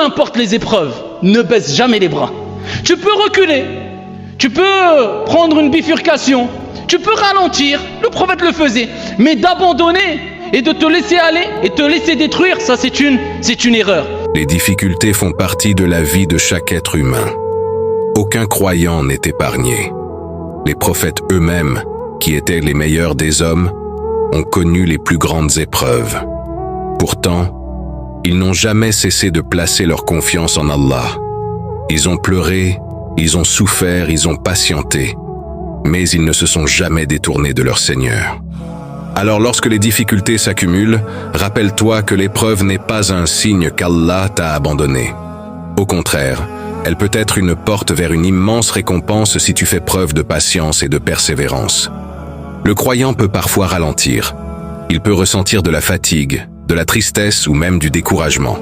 importe les épreuves, ne baisse jamais les bras. Tu peux reculer, tu peux prendre une bifurcation, tu peux ralentir, le prophète le faisait, mais d'abandonner et de te laisser aller et te laisser détruire, ça c'est une erreur. Les difficultés font partie de la vie de chaque être humain. Aucun croyant n'est épargné. Les prophètes eux-mêmes, qui étaient les meilleurs des hommes, ont connu les plus grandes épreuves. Pourtant, ils n'ont jamais cessé de placer leur confiance en Allah. Ils ont pleuré, ils ont souffert, ils ont patienté, mais ils ne se sont jamais détournés de leur Seigneur. Alors lorsque les difficultés s'accumulent, rappelle-toi que l'épreuve n'est pas un signe qu'Allah t'a abandonné. Au contraire, elle peut être une porte vers une immense récompense si tu fais preuve de patience et de persévérance. Le croyant peut parfois ralentir. Il peut ressentir de la fatigue, de la tristesse ou même du découragement.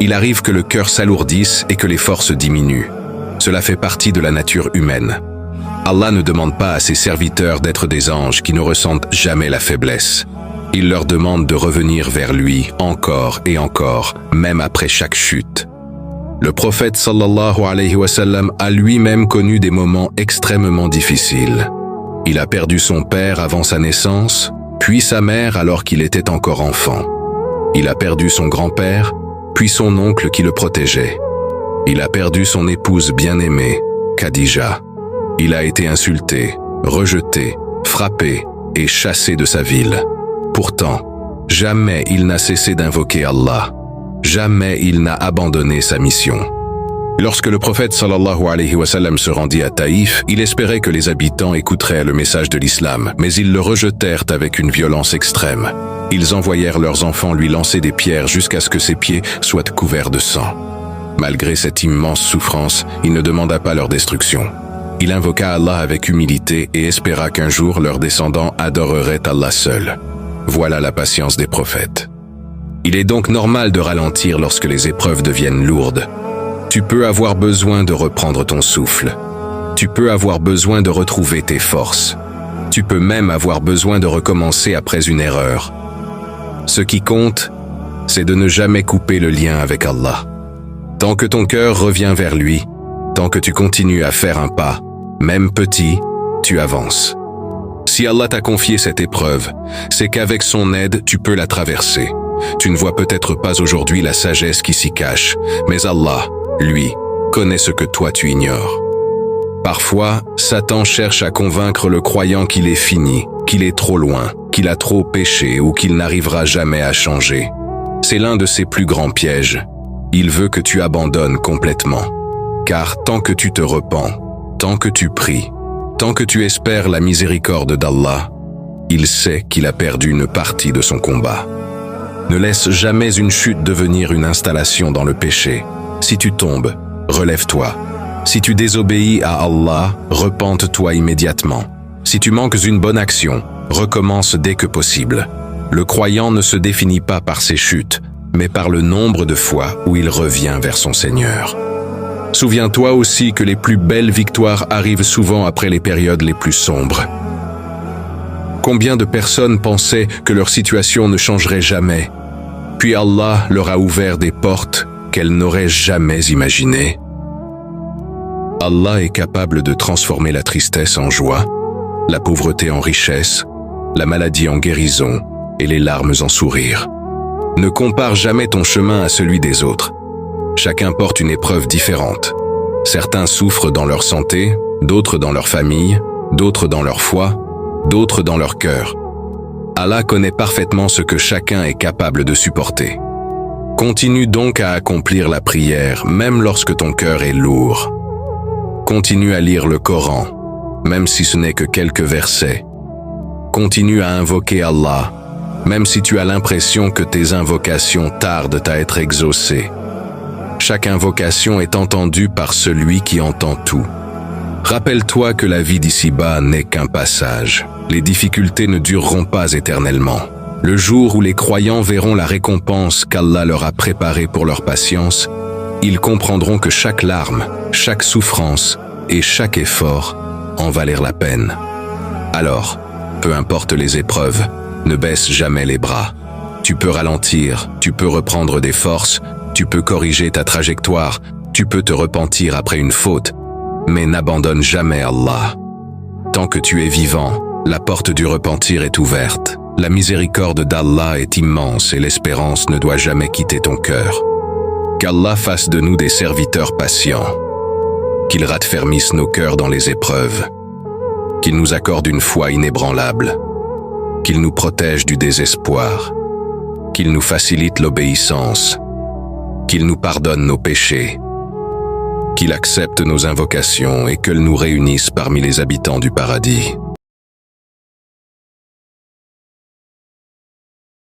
Il arrive que le cœur s'alourdisse et que les forces diminuent. Cela fait partie de la nature humaine. Allah ne demande pas à ses serviteurs d'être des anges qui ne ressentent jamais la faiblesse. Il leur demande de revenir vers lui encore et encore, même après chaque chute. Le prophète sallallahu alayhi wa sallam a lui-même connu des moments extrêmement difficiles. Il a perdu son père avant sa naissance, puis sa mère alors qu'il était encore enfant. Il a perdu son grand-père, puis son oncle qui le protégeait. Il a perdu son épouse bien-aimée, Khadija. Il a été insulté, rejeté, frappé et chassé de sa ville. Pourtant, jamais il n'a cessé d'invoquer Allah. Jamais il n'a abandonné sa mission. Lorsque le prophète sallallahu alayhi wa sallam se rendit à Taïf, il espérait que les habitants écouteraient le message de l'islam, mais ils le rejetèrent avec une violence extrême. Ils envoyèrent leurs enfants lui lancer des pierres jusqu'à ce que ses pieds soient couverts de sang. Malgré cette immense souffrance, il ne demanda pas leur destruction. Il invoqua Allah avec humilité et espéra qu'un jour leurs descendants adoreraient Allah seul. Voilà la patience des prophètes. Il est donc normal de ralentir lorsque les épreuves deviennent lourdes. Tu peux avoir besoin de reprendre ton souffle. Tu peux avoir besoin de retrouver tes forces. Tu peux même avoir besoin de recommencer après une erreur. Ce qui compte, c'est de ne jamais couper le lien avec Allah. Tant que ton cœur revient vers lui, tant que tu continues à faire un pas, même petit, tu avances. Si Allah t'a confié cette épreuve, c'est qu'avec son aide, tu peux la traverser. Tu ne vois peut-être pas aujourd'hui la sagesse qui s'y cache, mais Allah, lui, connaît ce que toi tu ignores. Parfois, Satan cherche à convaincre le croyant qu'il est fini, qu'il est trop loin, qu'il a trop péché ou qu'il n'arrivera jamais à changer. C'est l'un de ses plus grands pièges. Il veut que tu abandonnes complètement. Car tant que tu te repens, tant que tu pries, tant que tu espères la miséricorde d'Allah, il sait qu'il a perdu une partie de son combat. Ne laisse jamais une chute devenir une installation dans le péché. Si tu tombes, relève-toi. Si tu désobéis à Allah, repente-toi immédiatement. Si tu manques une bonne action, recommence dès que possible. Le croyant ne se définit pas par ses chutes, mais par le nombre de fois où il revient vers son Seigneur. Souviens-toi aussi que les plus belles victoires arrivent souvent après les périodes les plus sombres. Combien de personnes pensaient que leur situation ne changerait jamais, puis Allah leur a ouvert des portes qu'elles n'auraient jamais imaginées. Allah est capable de transformer la tristesse en joie, la pauvreté en richesse, la maladie en guérison et les larmes en sourire. Ne compare jamais ton chemin à celui des autres. Chacun porte une épreuve différente. Certains souffrent dans leur santé, d'autres dans leur famille, d'autres dans leur foi, d'autres dans leur cœur. Allah connaît parfaitement ce que chacun est capable de supporter. Continue donc à accomplir la prière, même lorsque ton cœur est lourd. Continue à lire le Coran, même si ce n'est que quelques versets. Continue à invoquer Allah, même si tu as l'impression que tes invocations tardent à être exaucées. Chaque invocation est entendue par celui qui entend tout. Rappelle-toi que la vie d'ici-bas n'est qu'un passage. Les difficultés ne dureront pas éternellement. Le jour où les croyants verront la récompense qu'Allah leur a préparée pour leur patience, ils comprendront que chaque larme, chaque souffrance et chaque effort en valèrent la peine. Alors, peu importe les épreuves, ne baisse jamais les bras. Tu peux ralentir, tu peux reprendre des forces, Tu peux corriger ta trajectoire, tu peux te repentir après une faute, mais n'abandonne jamais Allah. Tant que tu es vivant, la porte du repentir est ouverte. La miséricorde d'Allah est immense et l'espérance ne doit jamais quitter ton cœur. Qu'Allah fasse de nous des serviteurs patients. Qu'il raffermisse nos cœurs dans les épreuves. Qu'il nous accorde une foi inébranlable. Qu'il nous protège du désespoir. Qu'il nous facilite l'obéissance. Qu'il nous pardonne nos péchés. Qu'il accepte nos invocations et qu'il nous réunisse parmi les habitants du paradis.